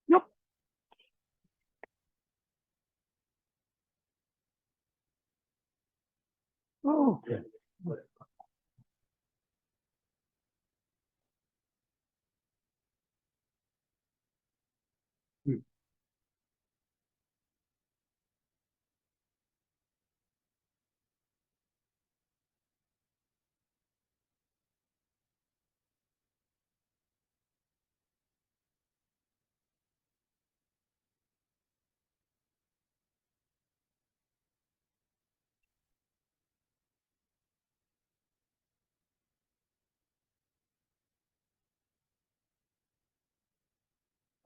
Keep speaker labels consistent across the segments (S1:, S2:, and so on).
S1: Yep. Okay.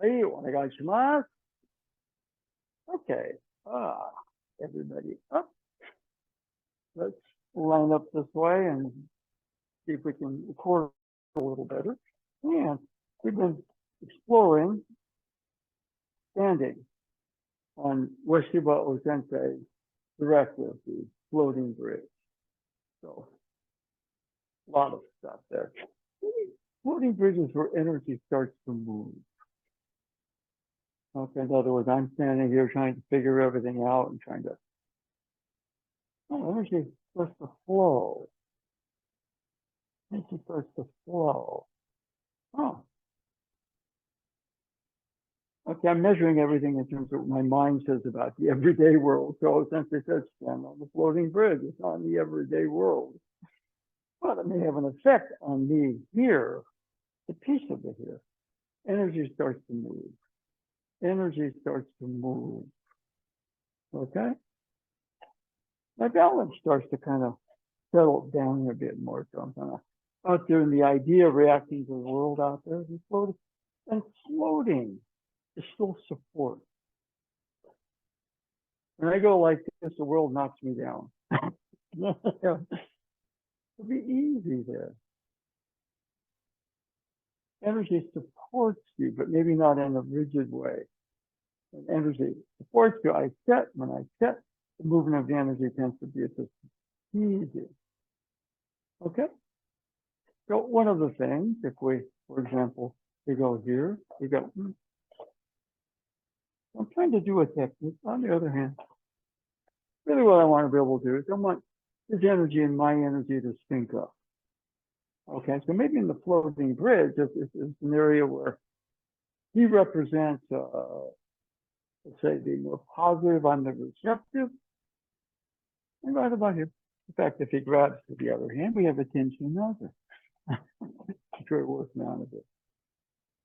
S1: Hey, onegaishimasu. Okay. Ah, everybody up. Let's line up this way and see if we can record a little better. And we've been exploring standing on Washiba Osensei's directive, the floating bridge. So, a lot of stuff there. Floating bridges where energy starts to move. Okay, in other words, I'm standing here trying to figure everything out and trying to, energy starts to flow. Energy starts to flow. Oh, okay, I'm measuring everything in terms of what my mind says about the everyday world. So since it says stand on the floating bridge, it's not in the everyday world. But it may have an effect on me here, the piece of it here. Energy starts to move. Energy starts to move. Okay? My balance starts to kind of settle down a bit more. So I'm kind of out there in the idea of reacting to the world out there. And floating is still support. When I go like this, the world knocks me down. It'll be easy there. Energy supports you, but maybe not in a rigid way. And energy supports you. When I set, the movement of the energy tends to be just easy. Okay? So one of the things, if we, for example, we go here, we go, I'm trying to do a technique. On the other hand, really what I want to be able to do is I want his energy and my energy to sync up. Okay, so maybe in the floating bridge, it's an area where he represents, let's say, the more positive, I'm the receptive, and right about here. In fact, if he grabs to the other hand, we have a Tenchi Nage. Sure, it works down a bit.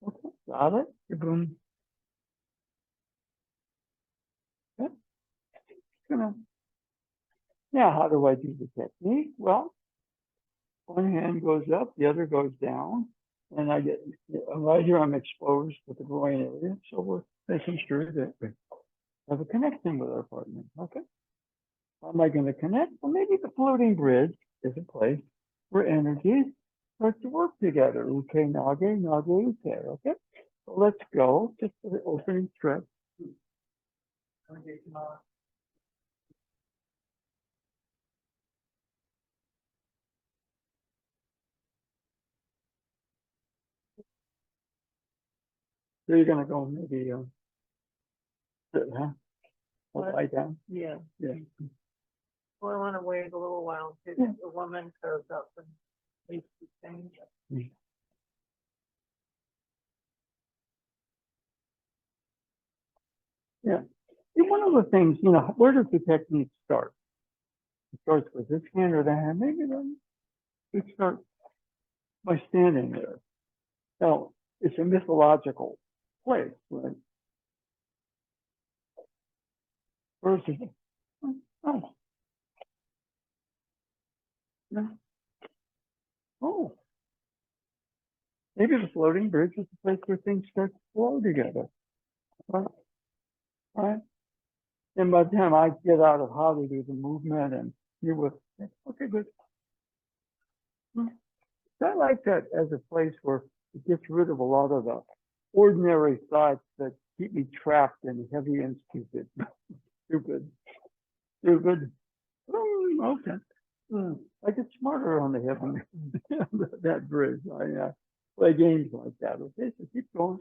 S1: Okay, got it? Boom. Okay. Now, how do I do the technique? Well, one hand goes up, the other goes down, and I get, right here I'm exposed to the groin area, so we're making sure that we have a connection with our partner, okay? How am I going to connect? Well, maybe the floating bridge is a place where energies start to work together. Uke, nage, nage, uke, okay? So let's go, just for the opening stretch. So you're going to go maybe sit, huh? Or lie down?
S2: Yeah.
S1: Yeah.
S2: Well, I want to wait a little while until the woman shows up and makes the change.
S1: Yeah. And one of the things, where does the technique start? It starts with this hand or that hand. Maybe then we start by standing there. Now, it's a mythological place, right? First, oh, yeah. Oh, maybe the floating bridge is the place where things start to flow together, right? Right? And by the time I get out of how to do the movement and you're with, okay, good. I like that as a place where it gets rid of a lot of the ordinary thoughts that keep me trapped and heavy and stupid. Stupid. Okay. I get smarter on the hip on that bridge. I play games like that. Okay, so keep going.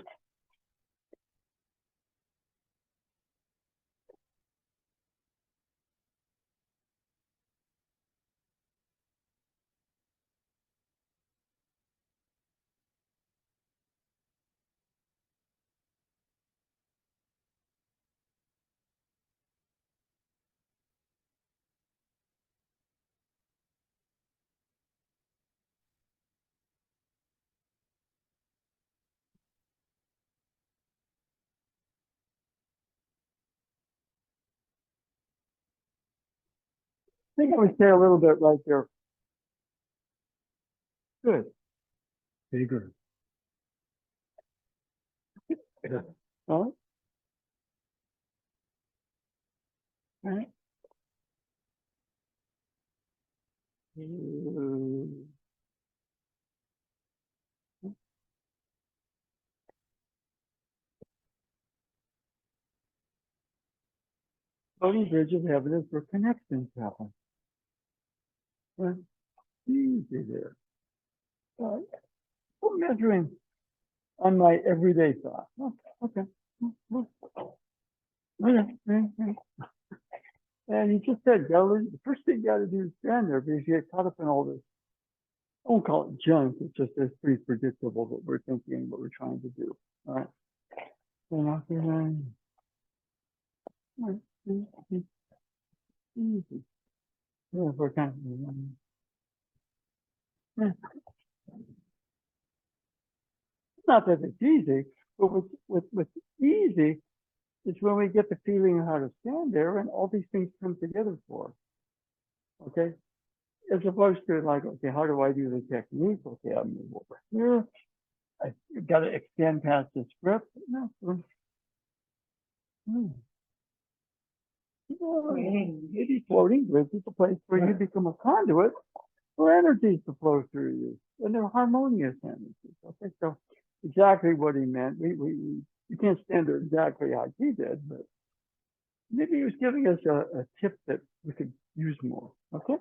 S1: I think I would say a little bit right there. Good. Bigger. All right. Floating bridge of evidence where connections happen. Right. Easy there. All right. I'm measuring on my everyday thought. Okay. Okay. And he just said, the first thing you got to do is stand there because you get caught up in all this. I won't call it junk. It's just it's pretty predictable what we're thinking, what we're trying to do. All right. Easy. Yeah, we're kind of, not that it's easy, but what's easy is when we get the feeling of how to stand there and all these things come together for us. Okay. As opposed to like, okay, how do I do the technique? Okay, I'll move over here. I got to extend past this grip. No. Maybe floating bridge is a place where you become a conduit for energies to flow through you, and they're harmonious energies. Okay, so exactly what he meant. We can't stand it exactly like he did, but maybe he was giving us a tip that we could use more. Okay.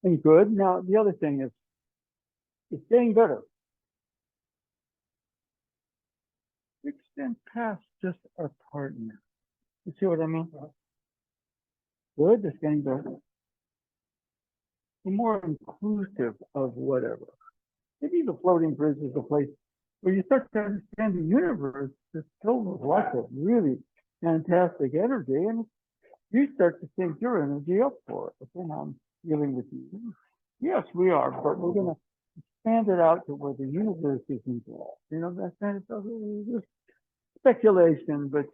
S1: And good. Now the other thing is, it's getting better. Extend past just our partner. You see what I mean? Good. It's getting better. We're more inclusive of whatever. Maybe the floating bridge is a place where you start to understand the universe is filled with lots of really fantastic energy, and you start to think your energy up for it. Okay, now I'm dealing with you. Yes, we are, but we're going to expand it out to where the universe is involved. You know, that's kind of just speculation, but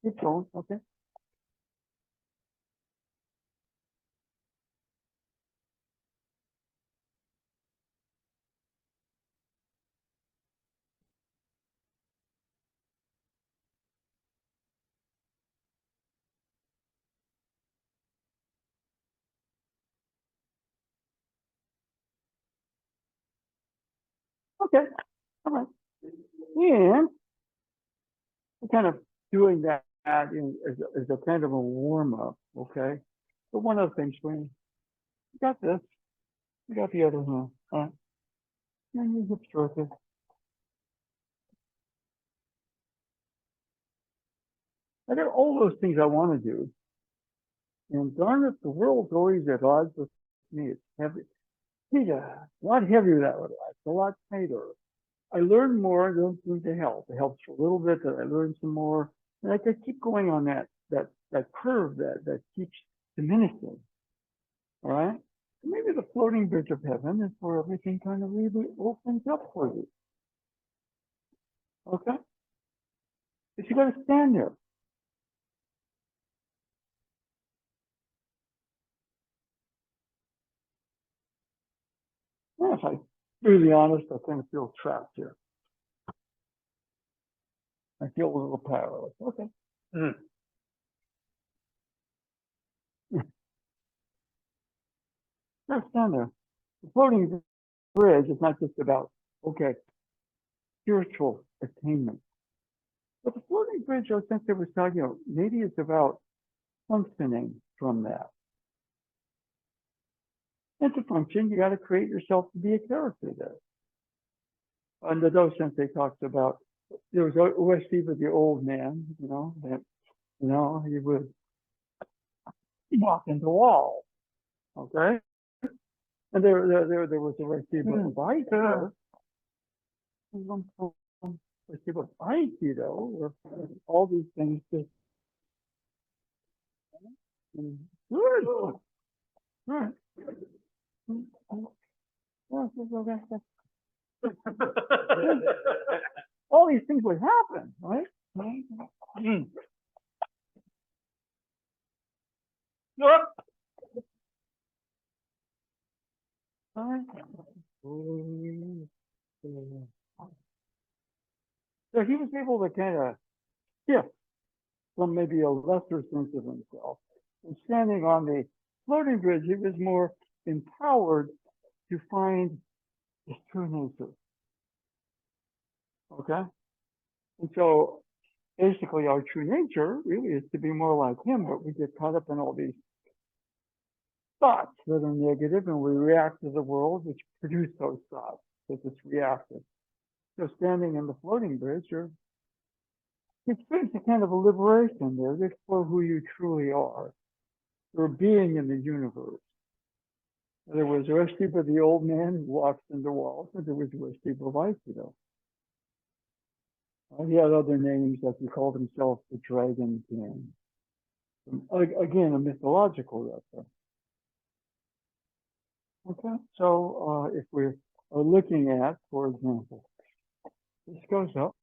S1: keep going. Okay. Okay. All right. And we're kind of doing that as a kind of a warm up. Okay. But one other thing, Sweeney. You got this. You got the other hand. All right. And your hips rotate. I got all those things I want to do. And darn it, the world's always at odds with me. It's heavy. Yeah, a lot heavier that would like, a lot tighter. I learn more, don't need to help. It helps for a little bit, that I learn some more. And I could keep going on that curve that keeps diminishing. All right? Maybe the floating bridge of heaven is where everything kind of really opens up for you. Okay? But you got to stand there. Yeah, if I'm really honest, I kind of feel trapped here. I feel a little powerless. Okay. Just stand there. The floating bridge is not just about, okay, spiritual attainment. But the floating bridge, I think they was talking about, maybe it's about functioning from that. And to function, you got to create yourself to be a character there. And the Do Sensei talks about, there was always with the old man, that, he would walk into walls, okay? And there was a Reshiba Aikido. Reshiba Aikido, where all these things just good. Right. All these things would happen, right? So he was able to kind of shift from maybe a lesser sense of himself. And standing on the floating bridge, he was more empowered to find his true nature. Okay? And so basically our true nature really is to be more like him, but we get caught up in all these thoughts that are negative, and we react to the world which produce those thoughts because it's reactive. So standing in the floating bridge, you experience a kind of a liberation there to explore who you truly are. You're a being in the universe. There was Reshiba, the old man who walks into walls, and there was Reshiba Aikido. He had other names, like he called himself the Dragon King. Again, a mythological reference. Okay, so if we are looking at, for example, this goes up,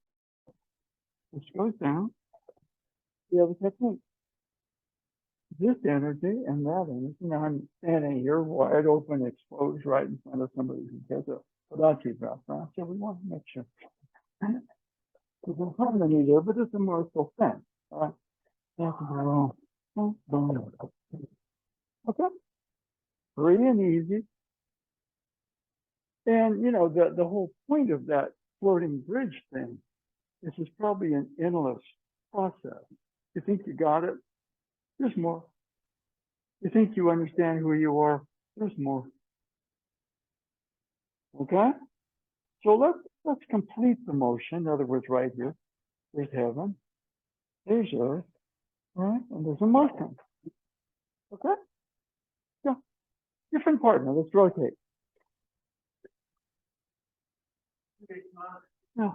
S1: this goes down, the other technique. This energy and that energy. Now I'm standing here wide open, exposed right in front of somebody who has a Wada background, so we want to make sure there's a harmony there, but it's a more sense. All right. Okay. Free and easy. And the whole point of that floating bridge thing, this is probably an endless process. You think you got it? There's more. You think you understand who you are? There's more. Okay? So let's complete the motion. In other words, right here, there's heaven, there's earth, right? And there's a motion. Okay? Yeah. Different partner. Let's rotate. Yeah.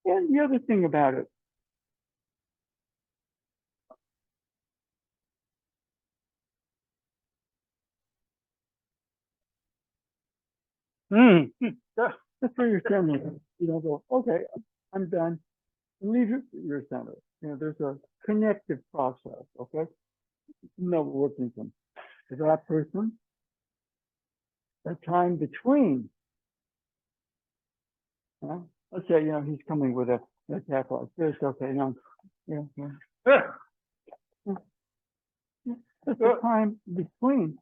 S1: And the other thing about it, That's where you're standing. You don't go, okay, I'm done. And leave your center. You know, there's a connective process, okay? No working from that person, the time between. Let's say, you know, he's coming with an attack like this, okay, now, yeah, There's the time between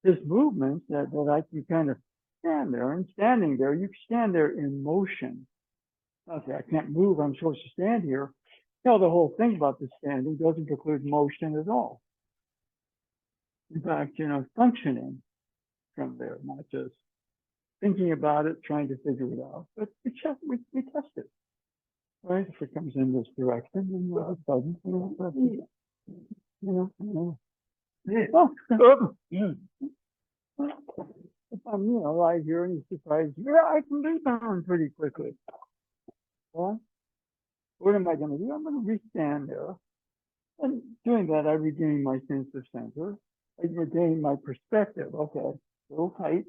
S1: his movements that I can kind of stand there, and standing there, you stand there in motion. Okay, I can't move, I'm supposed to stand here. You know, the whole thing about the standing doesn't include motion at all. In fact, you know, functioning from there, not just thinking about it, trying to figure it out, but we test it, right? If it comes in this direction, then all of a sudden, if I'm, you know, right here and you're surprised, yeah, I can rebound pretty quickly. Well, what am I going to do? I'm going to restand there. And doing that, I regain my sense of center. I regain my perspective. Okay, a little tight,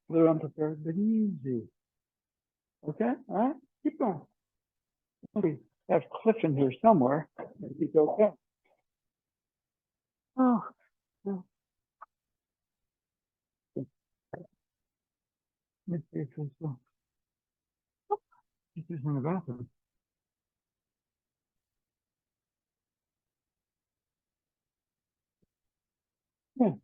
S1: a little unprepared, but easy. Okay, all right, keep going. We have Cliff in here somewhere. He's okay. Oh, no. Let's see if it's he's in the bathroom. Yeah.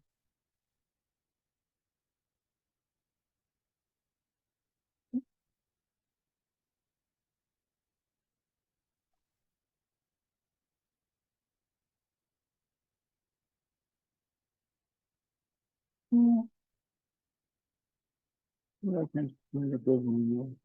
S1: Yeah. I can see the building.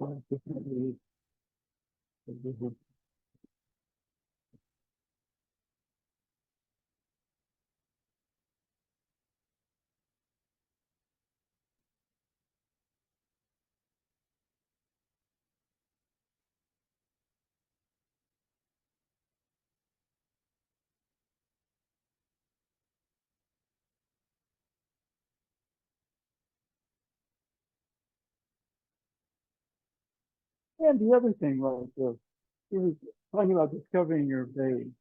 S1: And the other thing, right, he was talking about discovering your base.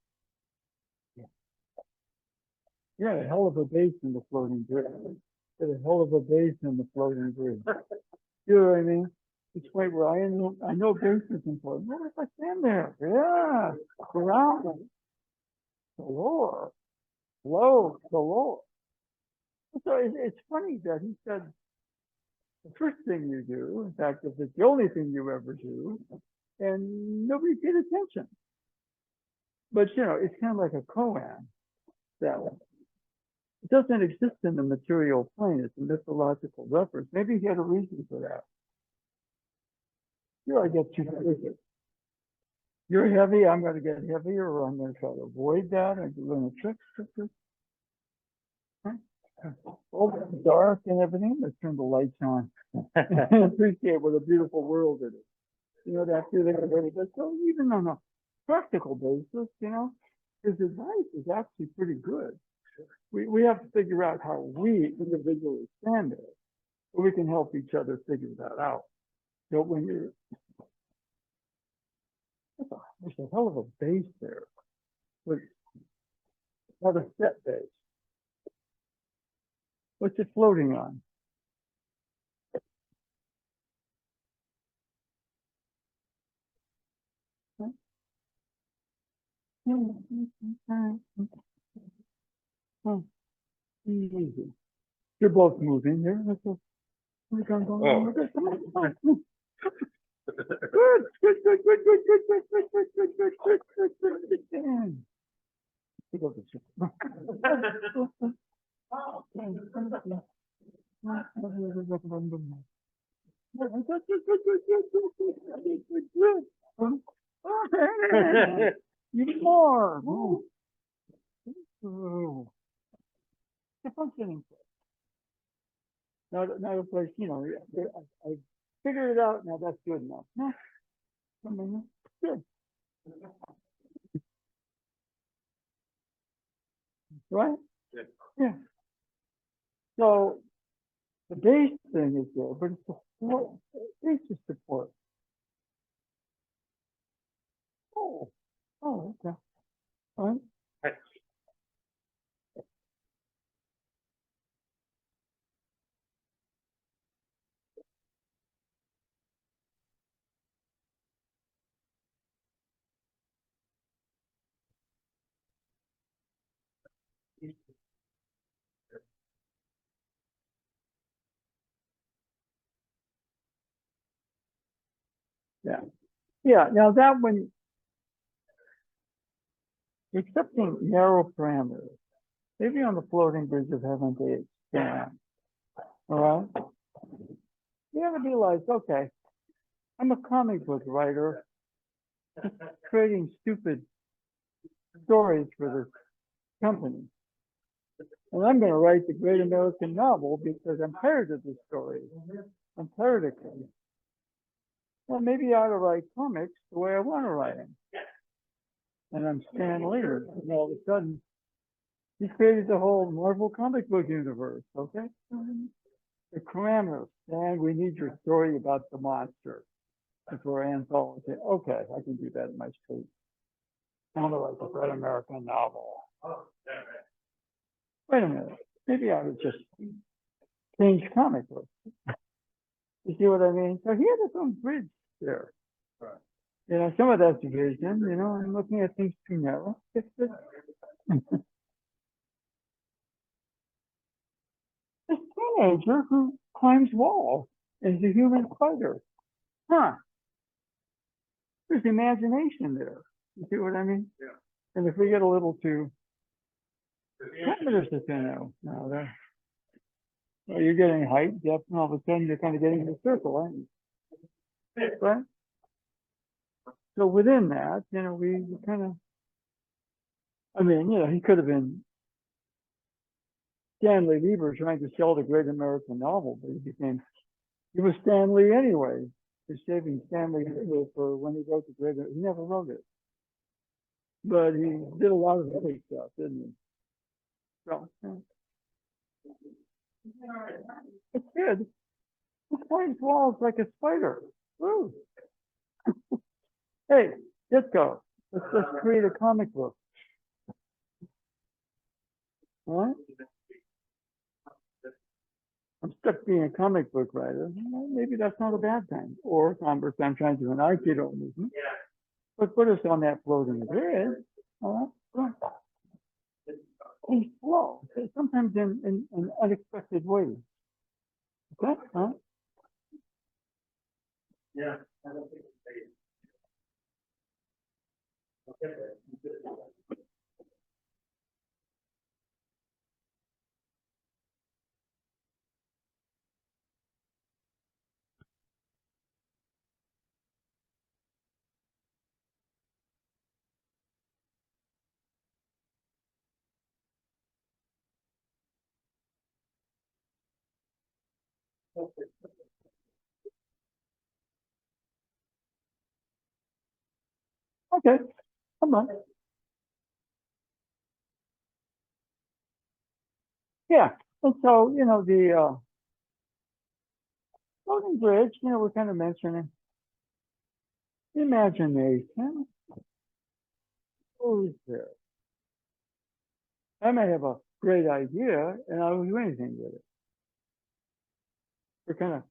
S1: You had a hell of a base in the floating bridge. You had a hell of a base in the floating bridge. You know what I mean? It's point where I know base is important. What if I stand there? Yeah, around the lower, low, the lower. So it's funny that he said the first thing you do, in fact, if it's the only thing you ever do, and nobody paid attention. But you know, it's kind of like a koan that way. It doesn't exist in the material plane. It's a mythological reference. Maybe he had a reason for that. Here I get too big. You're heavy, I'm going to get heavier, or I'm going to try to avoid that. I'm learn a trick. All dark and everything. Let's turn the lights on. Appreciate what a beautiful world it is. You know, that feeling of really good. So even on a practical basis, you know, his advice is actually pretty good. We have to figure out how we individually stand there, so we can help each other figure that out. So when you're, there's a hell of a base there, but not a set base. What's it floating on? Easy. You're both moving here. Good, good, good, good, good, good, good, good, good, good, good, good, good, good, good, good, good. Pick up the chip. Even more. The functioning. Now the place, you know, I figured it out. Now that's good enough. No, good. Right? Yeah. So the base thing is there, but it's the What basis support? Oh, oh, okay. All right. Yeah. Yeah. Now that one, accepting narrow parameters, maybe on the floating bridge of heaven they expand. All right. You ever realize, okay, I'm a comic book writer creating stupid stories for this company. And I'm going to write the great American novel because I'm tired of the story. I'm tired of it. Well, maybe I ought to write comics the way I want to write them. And I'm Stan Lee. And all of a sudden, he created the whole Marvel comic book universe, okay? The parameters. And we need your story about the monster for anthology. Okay, I can do that in my sleep. I want to write the great American novel. Wait a minute. Maybe I would just change comic books. You see what I mean? So he had his own bridge there. Right. You know, some of that's vision, you know, I'm looking at things too narrow. It's just, this teenager who climbs walls is a human fighter. Huh. There's imagination there. You see what I mean? Yeah. And if we get a little too parameters to know, no, well, you're getting height, depth, and all of a sudden you're kind of getting in a circle, aren't you? Right? So within that, you know, we kind of, I mean, you know, he could have been Stanley Lieber trying to sell the great American novel, but he was Stan Lee anyway. He's saving Stanley Lieber for when he wrote the great, he never wrote it. But he did a lot of other stuff, didn't he? So, yeah. It's good. He climbs walls like a spider. Woo. Hey, let's go. Let's create a comic book. All right? I'm stuck being a comic book writer. Well, maybe that's not a bad thing. Or conversely, I'm trying to do an Aikido movement. But put us on that floating bridge. All right? In flow. Sometimes in unexpected ways. Okay? Huh? Yeah. Okay. Come on. Yeah. And so, you know, the floating bridge, you know, we're kind of mentioning imagination. Who's there? I may have a great idea and I don't do anything with it. We're kind of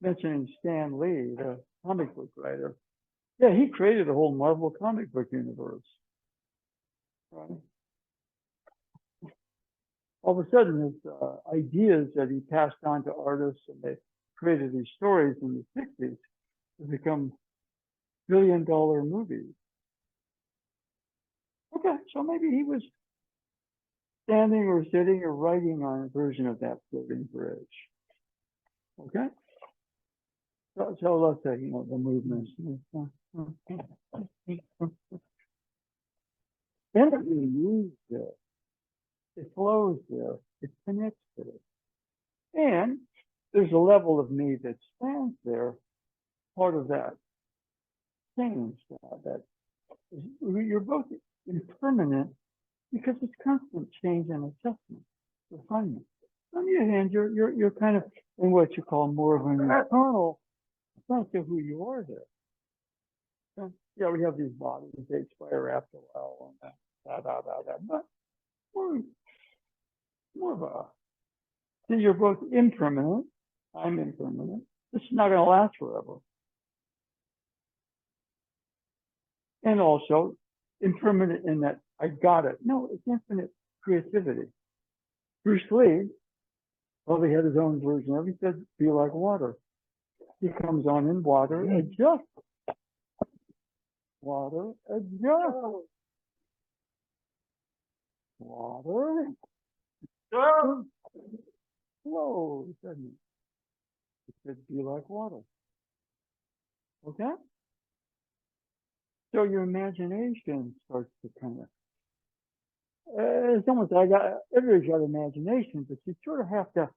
S1: mentioning Stan Lee, the comic book writer. Yeah, he created the whole Marvel comic book universe. Right? All of a sudden, his ideas that he passed on to artists and they created these stories in the 60s have become billion-dollar movies. Okay, so maybe he was standing or sitting or writing on a version of that floating bridge. Okay? So let's say, you know, the movements. Energy moves there. It flows there. It connects to it. And there's a level of me that stands there, part of that change, that you're both impermanent because it's constant change and adjustment, refinement. On the other hand, you're kind of in what you call more of an eternal sense of who you are there. So, yeah, we have these bodies, they expire after a while, and but more of a, see, you're both impermanent, I'm impermanent, this is not going to last forever. And also impermanent in that I got it. No, it's infinite creativity. Bruce Lee probably had his own version of it. He said, be like water. He comes on in water, adjust. Water, adjust. Water, flows, doesn't it? It said, be like water. Okay? So your imagination starts to kind of, it's almost like everybody's got imagination, but you sort of have to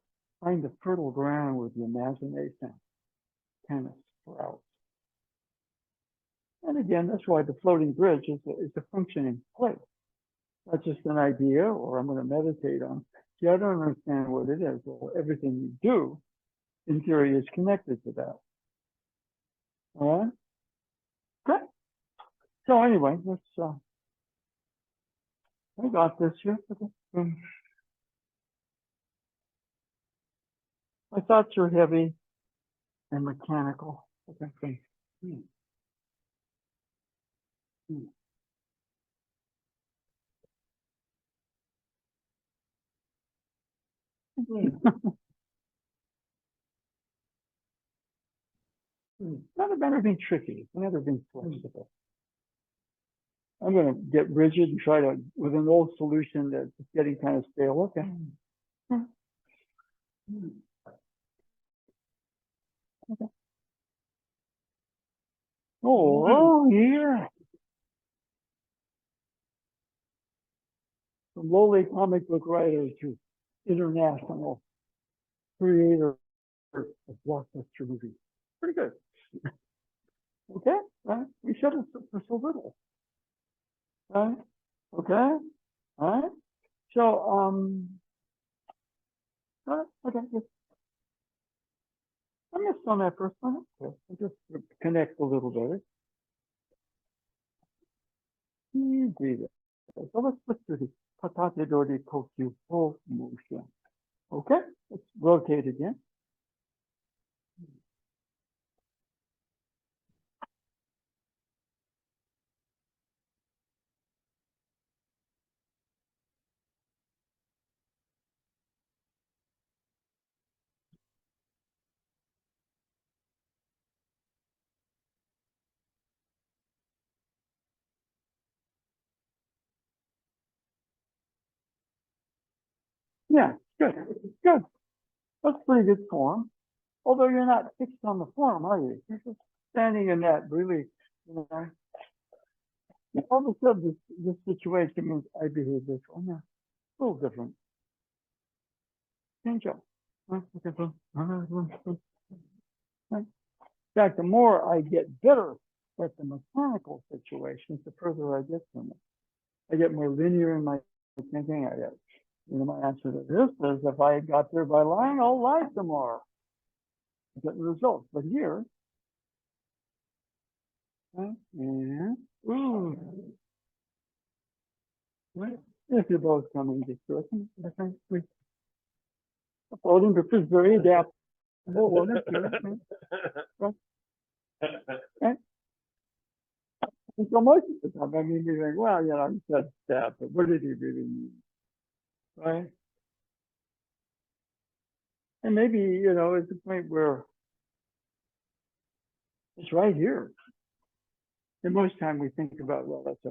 S1: find the fertile ground with the imagination kind of sprouts. And again, that's why the floating bridge is a functioning place. Not just an idea, or I'm going to meditate on. See, I don't understand what it is. Well, everything you do, in theory, is connected to that. All right? Okay. So anyway, let's, I got this here. Okay. My thoughts are heavy and mechanical. Okay. Not about everything tricky. It's never been flexible. I'm going to get rigid and try to, with an old solution that's getting kind of stale. Okay. Okay. Oh, yeah. From lowly comic book writer to international creator of blockbuster movies. Pretty good. Okay. Right. We settled for so little. Right. Okay. All right. So, all right. Okay. I missed on that first one. Okay. I'll just connect a little better. Easy. So let's do the patate dori kokyu full motion. Okay. Let's rotate again. Yeah. Good. Good. That's pretty good form. Although you're not fixed on the form, are you? You're just standing in that really, you know, all of a sudden this situation means I behave this way. Yeah, a little different. Change up. In fact, the more I get better at the mechanical situations, the further I get from it. I get more linear in my thinking. I get, you know, my answer to this is if I got there by lying, I'll lie some more. Get the results. But here, and ooh, if you're both coming to fruition, I think we floating is very adaptable. Well, that's good. Right? Right? And so most of the time, I mean, you think, well, you know, he said that, but what did he really mean? Right? And maybe, you know, it's a point where it's right here. And most time we think about, well, that's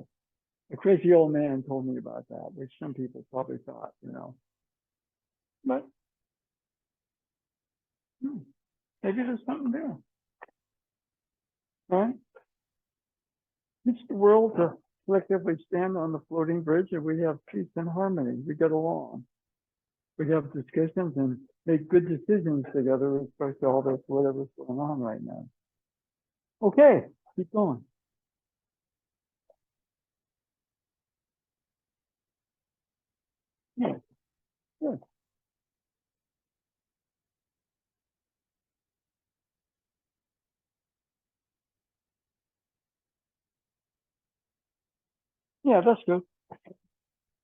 S1: a crazy old man told me about that, which some people probably thought, you know. But maybe there's something there. Right? It's the world to collectively stand on the floating bridge and we have peace and harmony. We get along. We have discussions and make good decisions together, especially all this, whatever's going on right now. Okay, keep going. Yeah, good. Yeah, that's good.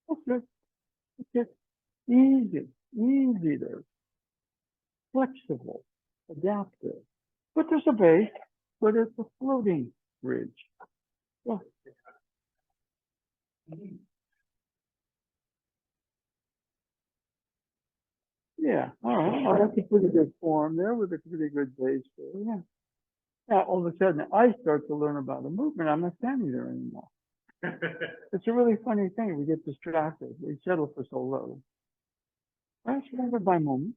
S1: That's good. It's just easy there. Flexible, adaptive. But there's a base, but it's a floating bridge. Yeah. Yeah, all right. Well, that's a pretty good form there with a pretty good base there. Yeah. Now, all of a sudden, I start to learn about the movement. I'm not standing there anymore. It's a really funny thing. We get distracted. We settle for so low. I surrounded by moment.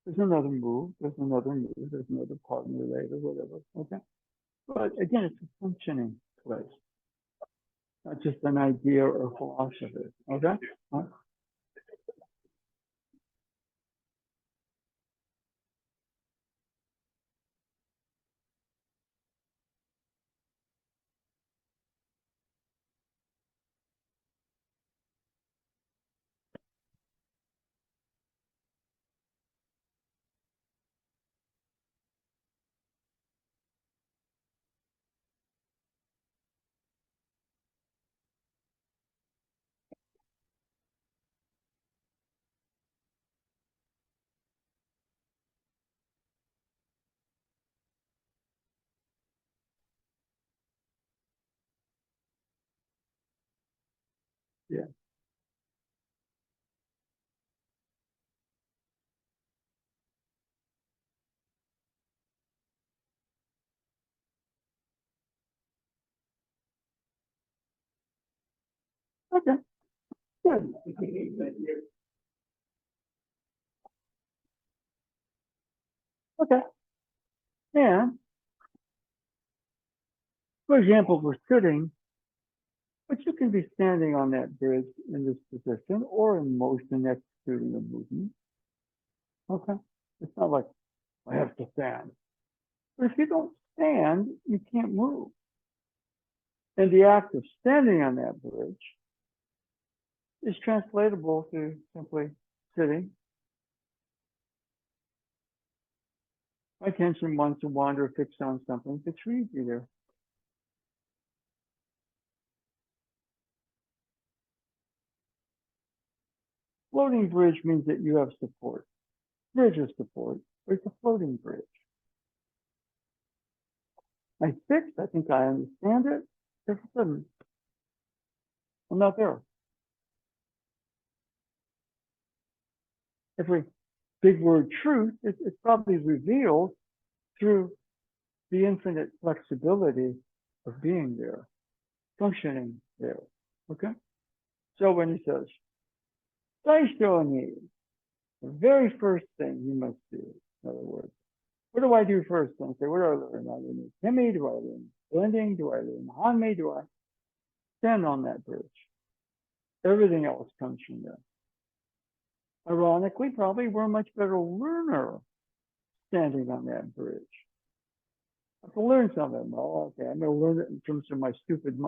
S1: There's another move. There's another move. There's another partner later, whatever. Okay. But again, it's a functioning place, not just an idea or philosophy. Okay. Huh? Yeah. Okay. Good. Okay. Yeah. For example, we're sitting, but you can be standing on that bridge in this position or in motion executing a movement. Okay. It's not like I have to stand. But if you don't stand, you can't move. And the act of standing on that bridge is translatable to simply sitting. My attention wants to wander fixed on something. It's easy there. Floating bridge means that you have support. Bridge is support, but it's a floating bridge. I fixed, I think I understand it. If it doesn't, I'm not there. Every big word truth, it's probably revealed through the infinite flexibility of being there, functioning there. Okay? So when he says, Daishoni, the very first thing you must do, in other words, what do I do first? I say, what do I learn? I learn Kimi, do I learn blending? Do I learn Hanmi? Do I stand on that bridge? Everything else comes from there. Ironically, probably we're a much better learner standing on that bridge. I have to learn something. Well, okay, I'm going to learn it in terms of my stupid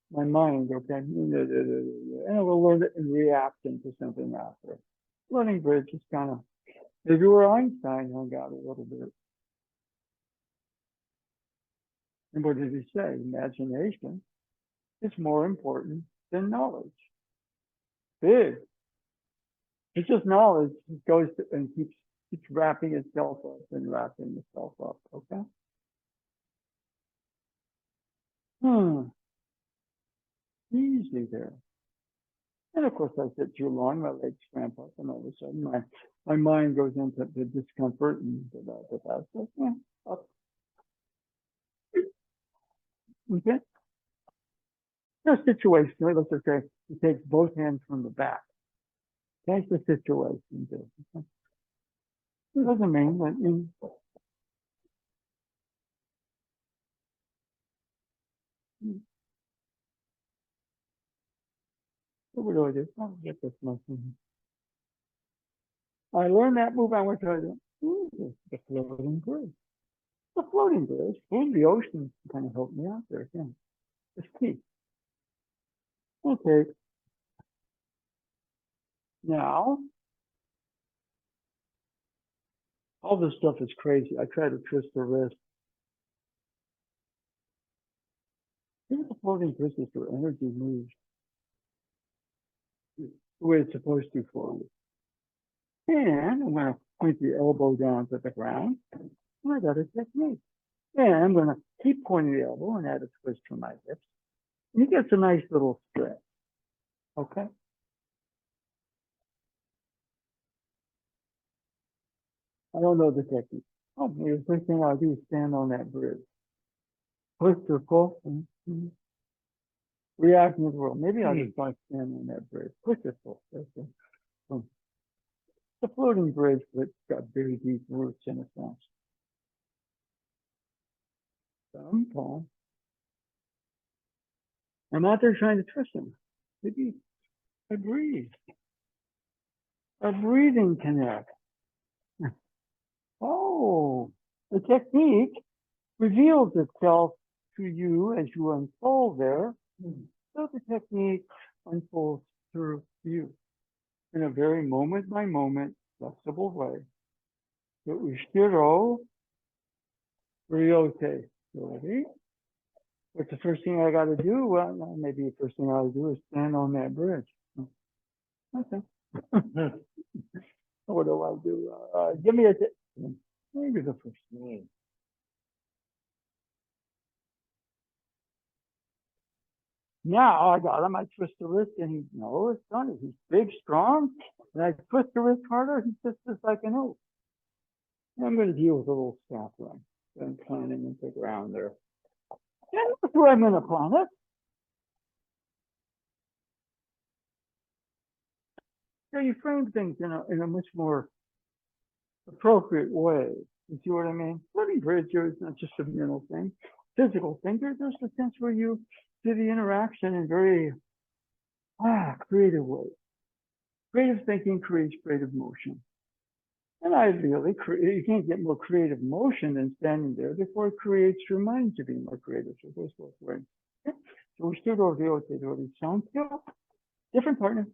S1: my mind, okay? And I will learn it in reaction to something after. Learning bridge is kind of, maybe where Einstein hung out a little bit. And what did he say? Imagination is more important than knowledge. Big. It's just knowledge. It goes to, and keeps wrapping itself up and wrapping itself up, okay? Easy there. And of course, I sit too long, my legs cramp up, and all of a sudden my mind goes into the discomfort and that. So, yeah, up. Okay. No situation. Let's just say he takes both hands from the back. That's the situation. It doesn't mean that what do I do? I'll get this motion. I learned that move. I went to the floating bridge. The floating bridge. The ocean kind of helped me out there again. It's key. Okay. Now, all this stuff is crazy. I try to twist the wrist. Here's the floating bridge is where energy moves the way it's supposed to for you. And I'm going to point the elbow down to the ground. And I got a technique. And I'm going to keep pointing the elbow and add a twist from my hips. And you get a nice little stretch. Okay? I don't know the technique. Oh, maybe the first thing I'll do is stand on that bridge. Twist or pull. React to the world. Maybe I'll just try to stand on that bridge. Twist or pull. It's a floating bridge, but it's got very deep roots in a sense. Thumb, palm. I'm out there trying to twist them. Maybe I breathe. A breathing connect. Oh, the technique reveals itself to you as you unfold there. So the technique unfolds through you in a very moment by moment, flexible way. So ushiro, ryote. Ready? What's the first thing I got to do? Well, maybe the first thing I got to do is stand on that bridge. Okay. What do I do? Give me a maybe the first thing. Now I got him. I twist the wrist, and he no, it's done. He's big, strong, and I twist the wrist harder. He just like an oak. I'm going to deal with a little sapling and planting into the ground there. And that's where I'm going to plant it. So you frame things in a much more appropriate way. You see what I mean? Floating bridge is not just a mental thing, physical thing. There's a sense where you do the interaction in very creative ways. Creative thinking creates creative motion. And ideally, you can't get more creative motion than standing there. Therefore, it creates your mind to be more creative. So it goes both ways. Okay? So we stood over the sound skill. Different partner.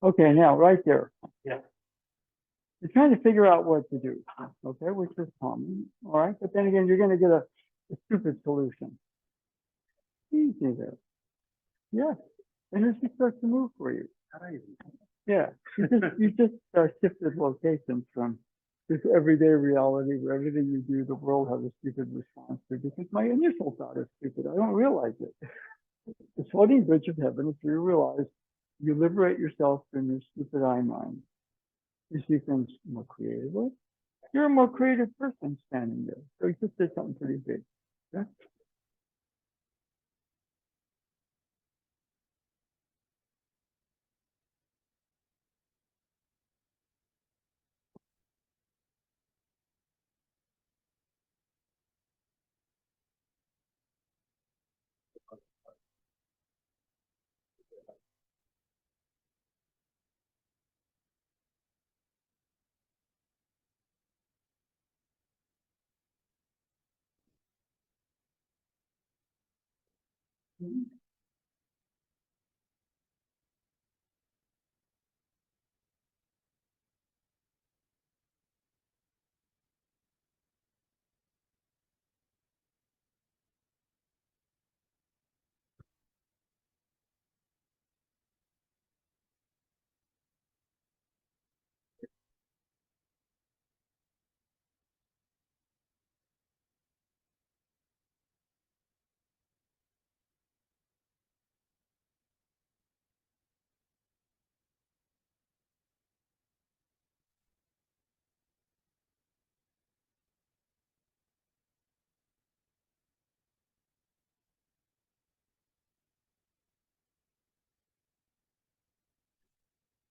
S1: Okay, now right there. Yeah. You're trying to figure out what to do. Okay, which is common. All right, but then again, you're going to get a stupid solution. Easy there. Yes. Energy starts to move for you. Yeah. You just shifted locations from this everyday reality where everything you do, the world has a stupid response to because my initial thought is stupid. I don't realize it. The floating bridge of heaven is where you realize you liberate yourself from your stupid I mind. You see things more creatively. You're a more creative person standing there. So you just did something pretty big. Okay?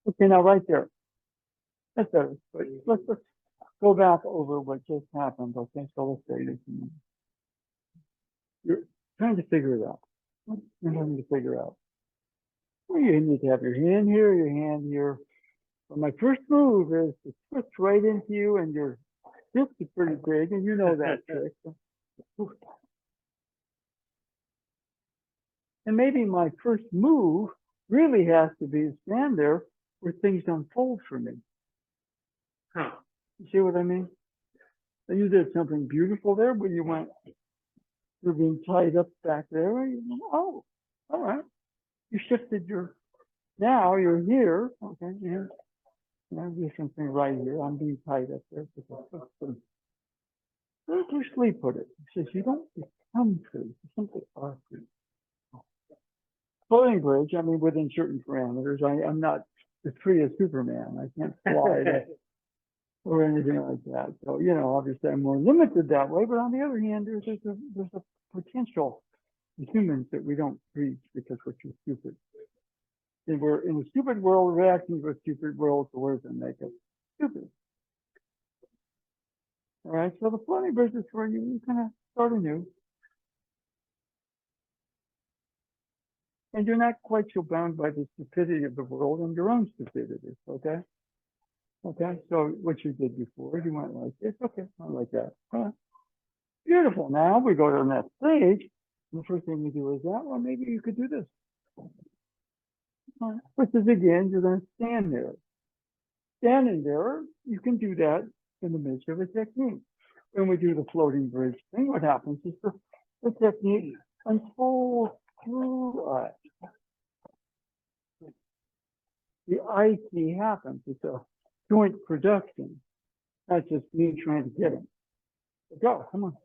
S1: Okay, now right there. That's better. But let's go back over what just happened. Okay, so let's say this. You're trying to figure it out. What you're trying to figure out. Well, you need to have your hand here, your hand here. But my first move is to switch right into you, and your fist is pretty big, and you know that trick. And maybe my first move really has to be to stand there where things unfold for me.
S3: Huh.
S1: You see what I mean? So you did something beautiful there, but you went, you're being tied up back there. And you go, oh, all right. You shifted your, now you're here. Okay, yeah. Now do something right here. I'm being tied up there. Where's Bruce Lee put it? He says, you don't become free, you simply are free. Floating bridge, I mean, within certain parameters, I'm not as free as Superman. I can't fly or anything like that. So, you know, obviously I'm more limited that way. But on the other hand, there's a potential in humans that we don't reach because we're too stupid. And we're in a stupid world reacting to a stupid world, so where does it make us stupid? All right, so the floating bridge is where you kind of start anew. And you're not quite so bound by the stupidity of the world and your own stupidity, okay? Okay, so what you did before, you went like this, okay, I like that. All right. Beautiful. Now we go to the next stage. And the first thing you do is that, well, maybe you could do this. All right. Which is again, you're going to stand there. Standing there, you can do that in the midst of a technique. When we do the floating bridge thing, what happens is the technique unfolds through us. The IT happens. It's a joint production. Not just me trying to get him. Go, come on.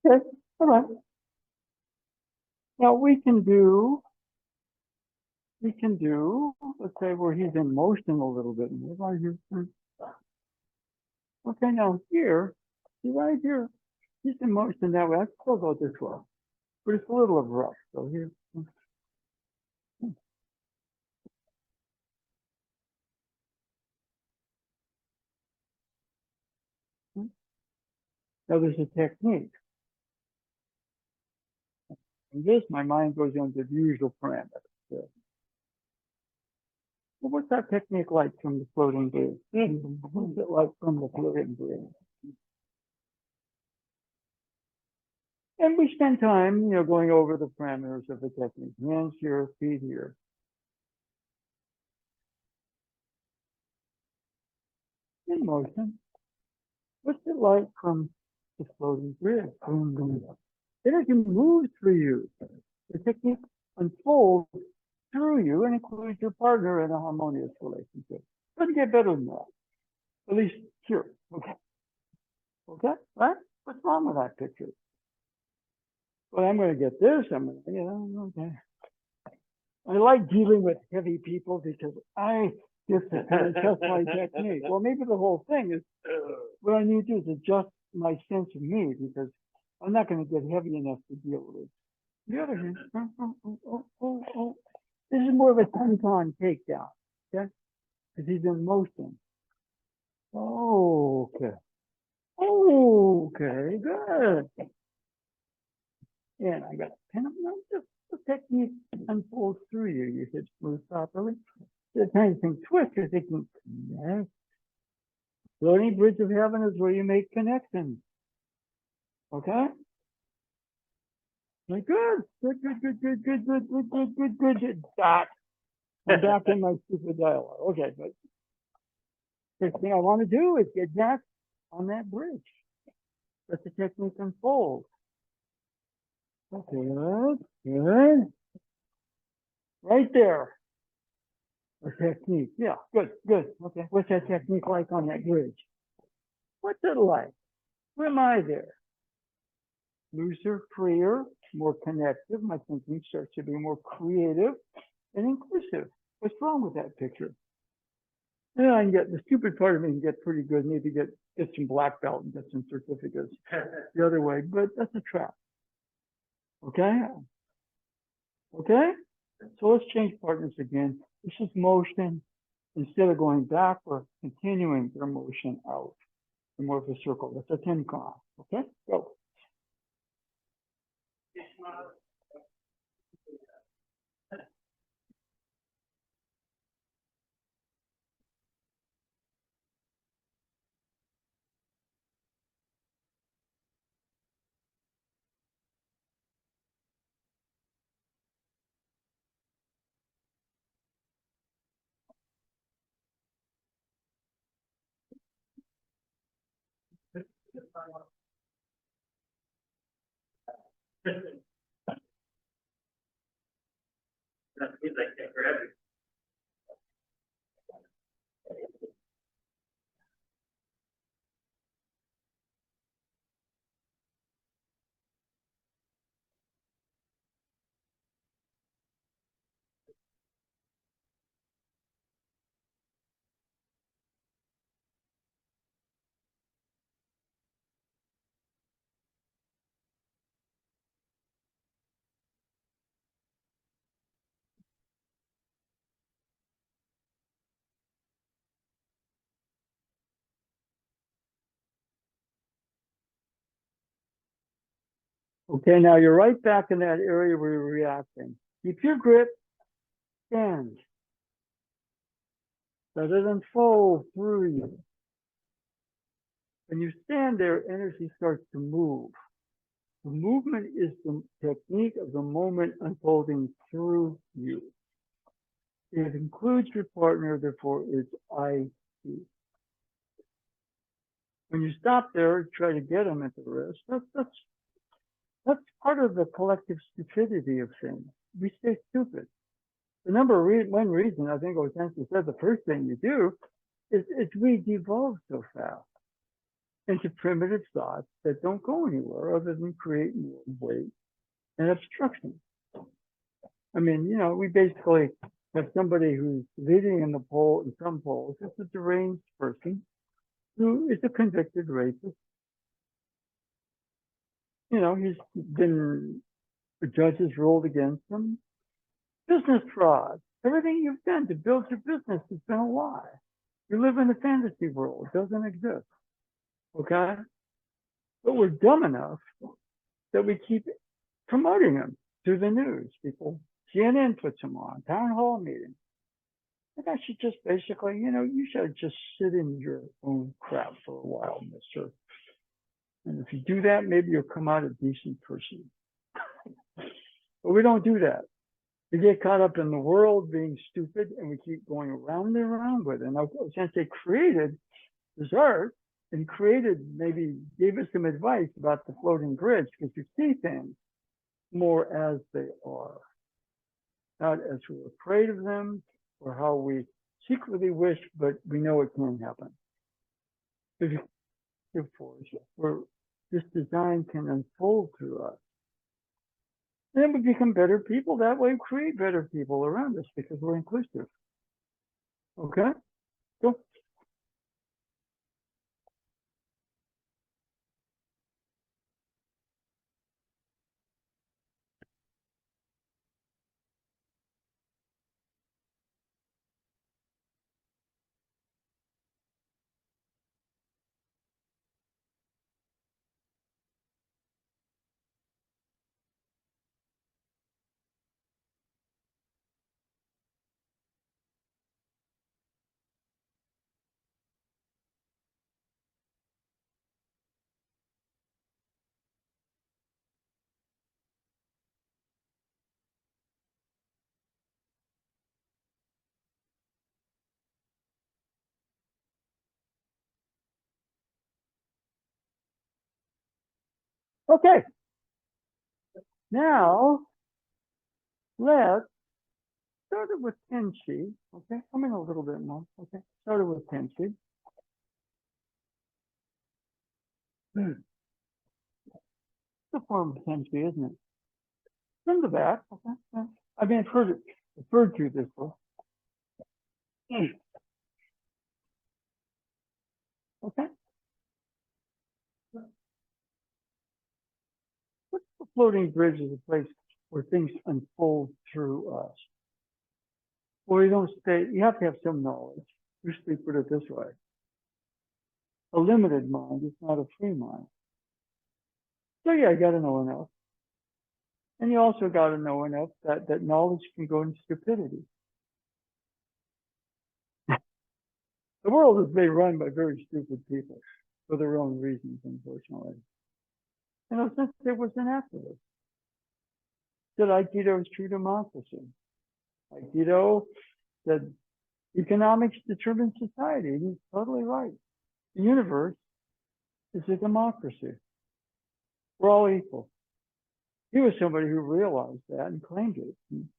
S1: Okay, all right. Now let's say where he's in motion a little bit more. Okay, now here, see right here, he's in motion that way. I still go this way, but it's a little abrupt. So here, Now there's a technique. And this, my mind goes into the usual parameters. So, well, what's that technique like from the floating bridge? What's it like from the floating bridge? And we spend time, going over the parameters of the technique. Hands here, feet here. In motion. What's it like from the floating bridge? Energy moves through you. The technique unfolds through you and includes your partner in a harmonious relationship. Doesn't get better than that. At least here. Okay. Okay? Right? What's wrong with that picture? Well, I'm going to get this. I'm going to, okay. I like dealing with heavy people because I get to adjust my technique. Well, maybe the whole thing is what I need to do is adjust my sense of me because I'm not going to get heavy enough to deal with it. The other hand, this is more of a takedown, okay? Because he's in motion. Oh, okay. Oh, okay, good. And I got a pen. Just the technique unfolds through you. You hit smooth properly. The time thing twist, you're thinking, connect. Floating bridge of heaven is where you make connections. Okay? Like, good. Dot. I'm back in my stupid dialogue. Okay, but first thing I want to do is get back on that bridge. Let the technique unfold. Okay, good. Right there. The technique. Yeah, good. Okay. What's that technique like on that bridge? What's it like? Where am I there? Looser, freer, more connective. My thinking starts to be more creative and inclusive. What's wrong with that picture? Yeah, I can get the stupid part of me can get pretty good, maybe get some black belt and get some certificates the other way, but that's a trap. Okay? Okay? So let's change partners again. This is motion. Instead of going back, we're continuing their motion out. More of a circle. That's a 10 count. Okay? Go.
S3: That means I can't grab it.
S1: Okay, now you're right back in that area where you're reacting. Keep your grip, stand. Let it unfold through you. When you stand there, energy starts to move. The movement is the technique of the moment unfolding through you. It includes your partner, therefore it's I see. When you stop there, try to get them at the wrist, that's part of the collective stupidity of things. We stay stupid. The one reason I think Tenchi said the first thing you do is we devolve so fast into primitive thoughts that don't go anywhere other than create more weight and obstruction. I mean, we basically have somebody who's leading in some polls. It's a deranged person who is a convicted racist. He's been, the judges ruled against him. Business fraud. Everything you've done to build your business has been a lie. You live in a fantasy world. It doesn't exist. Okay? But we're dumb enough that we keep promoting them through the news. People, CNN puts them on, town hall meetings. And I should just basically, you should just sit in your own crap for a while, mister. And if you do that, maybe you'll come out a decent person. But we don't do that. We get caught up in the world being stupid, and we keep going around and around with it. And since they created this art and maybe gave us some advice about the floating bridge, because you see things more as they are, not as we're afraid of them or how we secretly wish, but we know it can happen. Where this design can unfold through us. And then we become better people. That way we create better people around us because we're inclusive. Okay? Go. Okay. Now, let's start it with Tenchi. Okay, come in a little bit more. Okay, started with Tenchi. It's a form of Tenchi, isn't it? From the back. Okay. Yeah. I mean, I've heard it referred to this way. Okay. The floating bridge is a place where things unfold through us. Well, you don't stay, you have to have some knowledge. Usually put it this way. A limited mind is not a free mind. So yeah, you gotta know enough. And you also gotta know enough that knowledge can go into stupidity. The world is being run by very stupid people for their own reasons, unfortunately. Since there was an activist, that Aikido is true democracy. Aikido said economics determines society. He's totally right. The universe is a democracy. We're all equal. He was somebody who realized that and claimed it. And,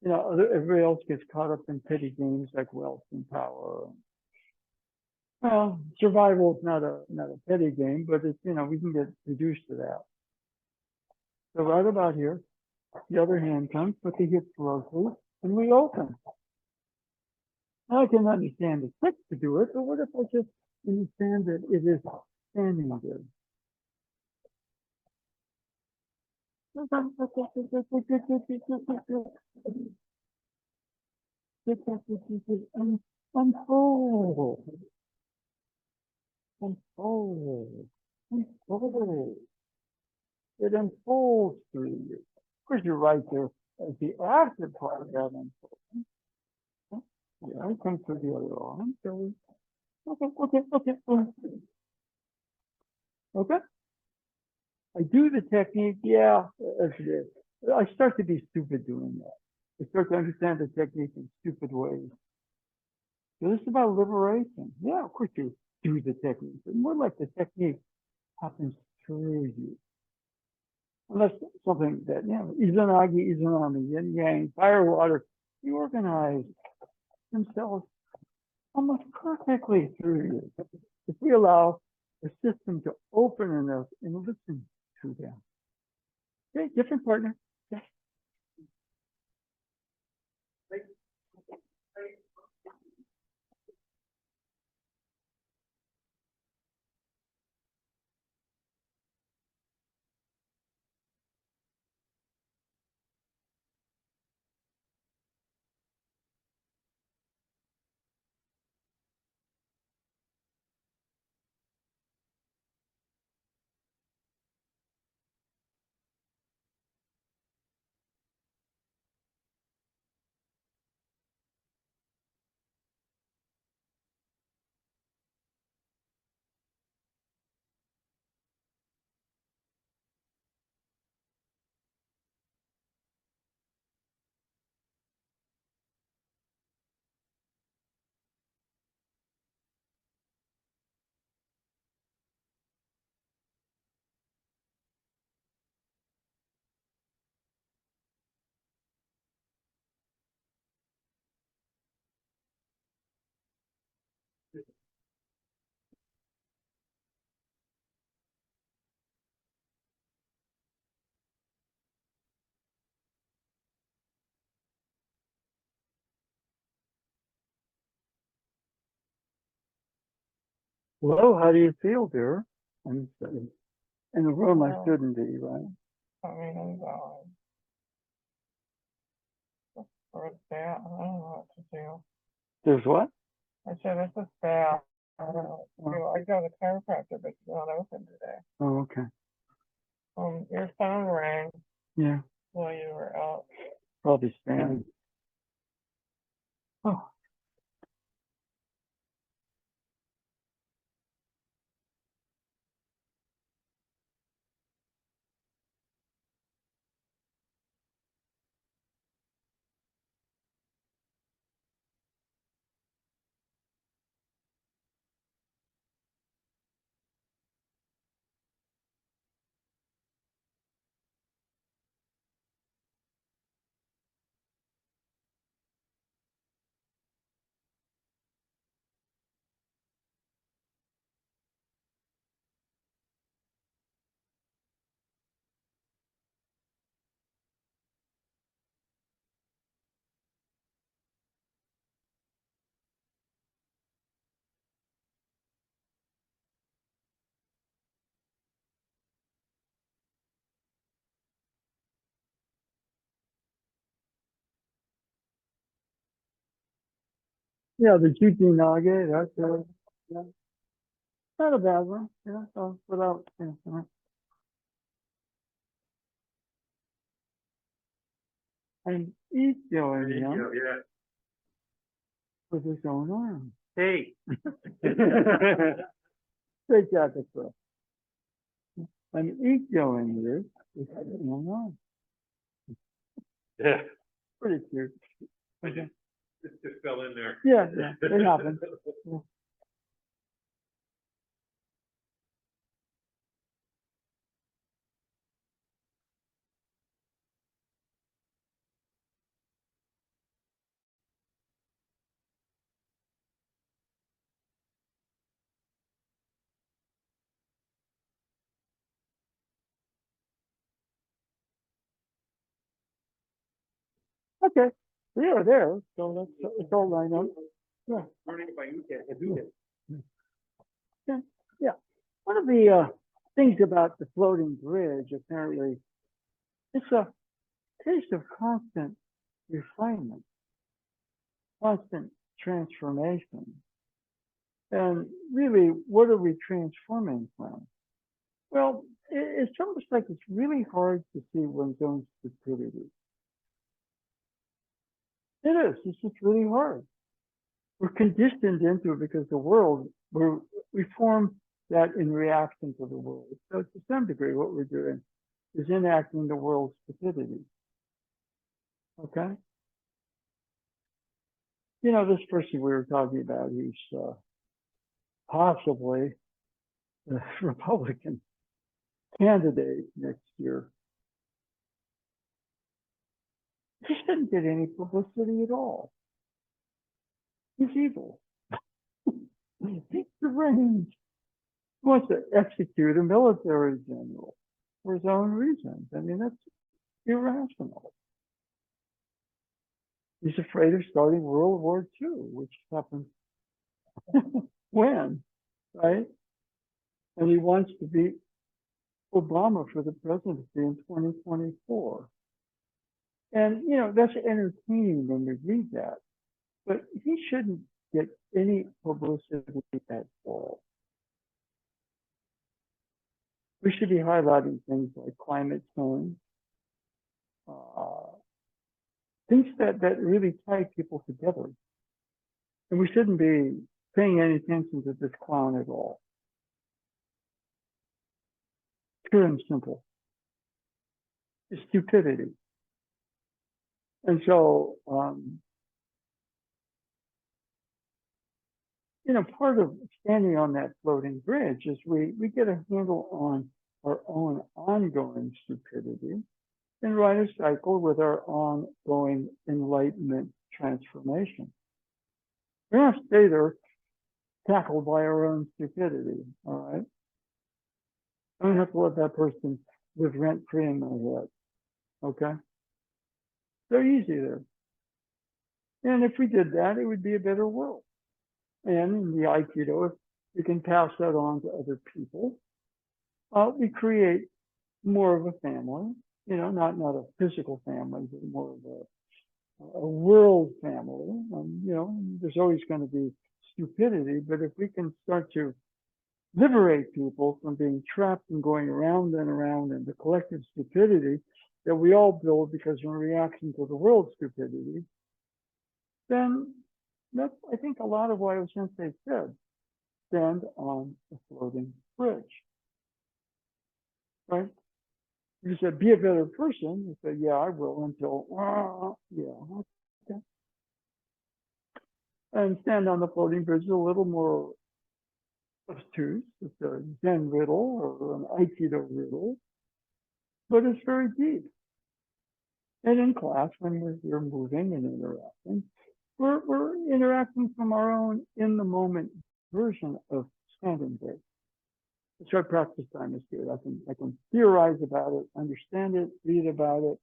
S1: everybody else gets caught up in petty games like wealth and power. Well, survival is not a petty game, but it's, we can get reduced to that. So right about here, the other hand comes, put the hips closely, and we open. I can understand the trick to do it, but what if I just understand that it is standing there? Unfold, unfold, unfold. It unfolds through you. Of course, you're right there as the active part of that unfolding. Yeah, I come through the other arm. So, okay. I do the technique, yeah. I start to be stupid doing that. I start to understand the technique in stupid ways. So this is about liberation. Yeah, of course you do the technique, but more like the technique happens through you. Unless something that, Izanagi, Izanami, yin yang, fire, water, they organize themselves almost perfectly through you. If we allow the system to open enough and listen to them. Okay, different partner. Yeah. Hello, how do you feel, dear? I'm sitting in the room I
S2: Well,
S1: shouldn't be, right?
S2: I mean, I'm going. Or it's bad. I don't know what to do.
S1: There's what?
S2: I said, this is bad. I don't know what to do. I go to the chiropractor, but it's not open today.
S1: Oh, okay.
S2: Your phone rang
S1: Yeah,
S2: while you were out.
S1: probably Stan. Oh, yeah, the Tenchi Nage, yeah, not a bad one. Yeah, so without, and he's going,
S3: There you
S1: yeah,
S3: go, yeah.
S1: with his own arm.
S3: Hey.
S1: Take that, the first. And he's going here with his own arm.
S3: Yeah.
S1: Pretty cute.
S3: It just fell in there.
S1: Yeah, yeah, it happens. Yeah. Okay, you're there, so that's, it's all lined up. Yeah. Yeah, yeah. One of the things about the floating bridge, apparently, it's a case of constant refinement, constant transformation. And really, what are we transforming from? Well, it's almost like it's really hard to see one's own stupidity. It is. It's just really hard. We're conditioned into it because the world, we form that in reaction to the world. So to some degree, what we're doing is enacting the world's stupidity. Okay? You know, this person we were talking about, he's possibly the Republican candidate next year. He didn't get any publicity at all. He's evil. He's deranged. He wants to execute a military general for his own reasons. I mean, that's irrational. He's afraid of starting World War II, which happened when, right? And he wants to beat Obama for the presidency in 2024. And, you know, that's entertaining when we read that. But he shouldn't get any publicity at all. We should be highlighting things like climate change, things that really tie people together. And we shouldn't be paying any attention to this clown at all. Pure and simple. It's stupidity. And so, you know, part of standing on that floating bridge is we get a handle on our own ongoing stupidity and ride a cycle with our ongoing enlightenment transformation. We don't have to stay there tackled by our own stupidity, all right? I don't have to let that person live rent-free in my head, okay? So easy there. And if we did that, it would be a better world. And in the Aikido, We can pass that on to other people. We create more of a family, not a physical family, but more of a world family. And, there's always going to be stupidity, but if we can start to liberate people from being trapped and going around and around in the collective stupidity that we all build because in reaction to the world's stupidity, then that's, I think, a lot of what Sensei said, stand on a floating bridge, right? You said, be a better person. You said, yeah, I will until, yeah, okay. And stand on the floating bridge is a little more obtuse. It's a Zen riddle or an Aikido riddle, but it's very deep. And in class, when we're moving and interacting, we're interacting from our own in-the-moment version of standing there. That's why practice time is good. I can theorize about it, understand it, read about it,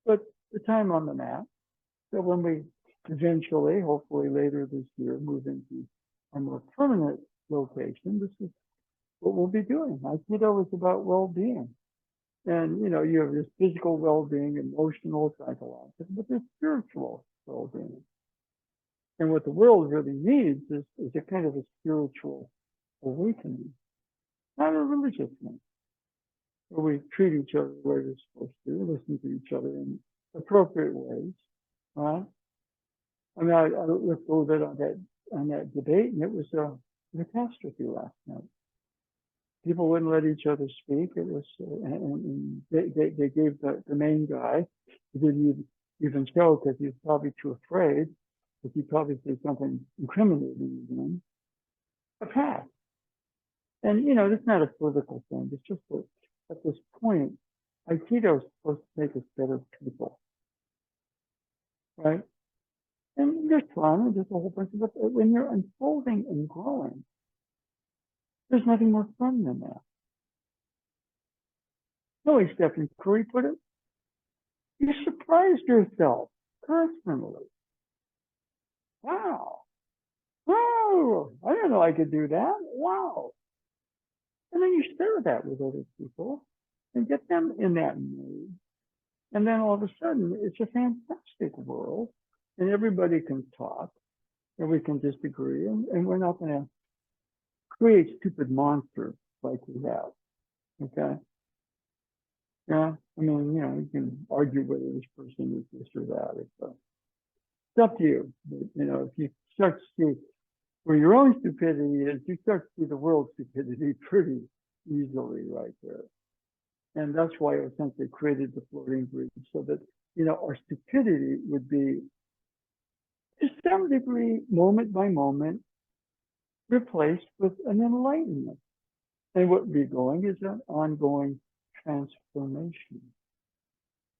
S1: but the time on the mat. So when we eventually, hopefully later this year, move into a more permanent location, this is what we'll be doing. Aikido is about well-being. And, you have this physical well-being, emotional, psychological, but there's spiritual well-being. And what the world really needs is a kind of a spiritual awakening, not a religious one, where we treat each other the way we're supposed to, listen to each other in appropriate ways, right? I mean, I looked a little bit on that debate, and it was a catastrophe last night. People wouldn't let each other speak. It was, and they gave the main guy, who didn't even show because he was probably too afraid, because he probably said something incriminating to him, a pass. And, it's not a political thing. It's just that at this point, Aikido is supposed to make us better people, right? And there's fun, and there's a whole bunch of it. But when you're unfolding and growing, there's nothing more fun than that. The way Stephen Curry put it, you surprised yourself personally. Wow. Oh, I didn't know I could do that. Wow. And then you share that with other people and get them in that mood. And then all of a sudden, it's a fantastic world, and everybody can talk, and we can disagree, and we're not going to create stupid monsters like we have. Okay? Yeah, I mean, you can argue whether this person is this or that. It's up to you. But, if you start to see where your own stupidity is, you start to see the world's stupidity pretty easily right there. And that's why essentially created the floating bridge, so that, our stupidity would be, to some degree, moment by moment, replaced with an enlightenment. And what would be going is an ongoing transformation.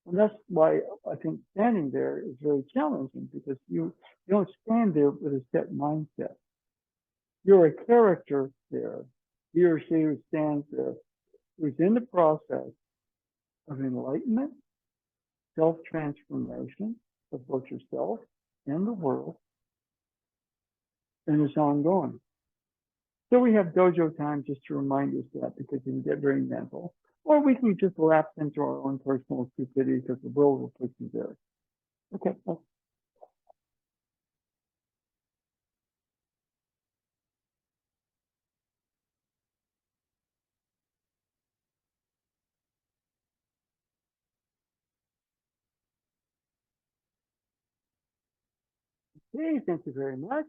S1: And that's why I think standing there is very challenging, because you don't stand there with a set mindset. You're a character there. He or she who stands there, who's in the process of enlightenment, self-transformation of both yourself and the world, and it's ongoing. So we have dojo time just to remind us that, because you can get very mental. Or we can just lapse into our own personal stupidity because the world will put you there. Okay. Okay, thank you very much.